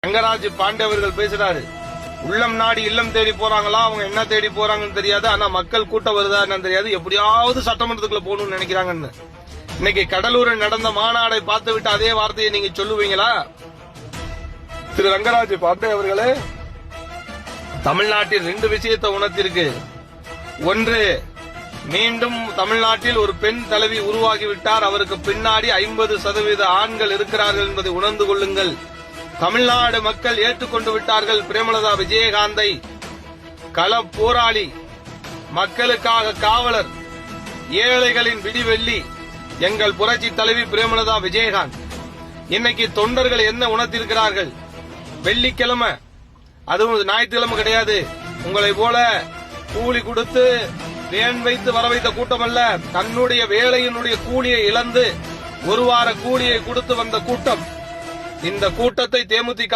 ரங்கராஜ் பாண்டே அவர்கள் பேசுறாரு. உள்ளம் நாடி இல்லம் தேடி போறாங்களா, அவங்க என்ன தேடி போறாங்கன்னு தெரியாது. ஆனா மக்கள் கூட்டம் வருதா என்னன்னு தெரியாது. எப்படியாவது சட்டமன்றத்துக்குள்ள போகணும்னு நினைக்கிறாங்கன்னு. இன்னைக்கு கடலூரில் நடந்த மாநாடை பார்த்து விட்டு அதே வார்த்தையை நீங்க சொல்லுவீங்களா? திரு ரங்கராஜ் பாண்டே அவர்களே, தமிழ்நாட்டில் 2 விஷயத்தை உணர்த்திருக்கு. ஒன்று, மீண்டும் தமிழ்நாட்டில் ஒரு பெண் தலைவி உருவாகிவிட்டார். அவருக்கு பின்னாடி 50% ஆண்கள் இருக்கிறார்கள் என்பதை உணர்ந்து கொள்ளுங்கள். தமிழ்நாடு மக்கள் ஏற்றுக்கொண்டு விட்டார்கள் பிரேமலதா விஜயகாந்தை. கள போராளி, மக்களுக்காக காவலர், ஏழைகளின் விடிவெள்ளி எங்கள் புரட்சி தலைவி பிரேமலதா விஜயகாந்த். இன்னைக்கு தொண்டர்கள் என்ன உணர்த்திருக்கிறார்கள்? வெள்ளிக்கிழமை, அதுவும் ஞாயிற்றுக்கிழமை கிடையாது. உங்களை போல கூலி கொடுத்து வேன் வைத்து வர வைத்த கூட்டம் அல்ல. தன்னுடைய வேலையினுடைய கூலியை இழந்து 1 வார கூலியை கொடுத்து வந்த கூட்டம். இந்த கூட்டத்தை தேமுதிக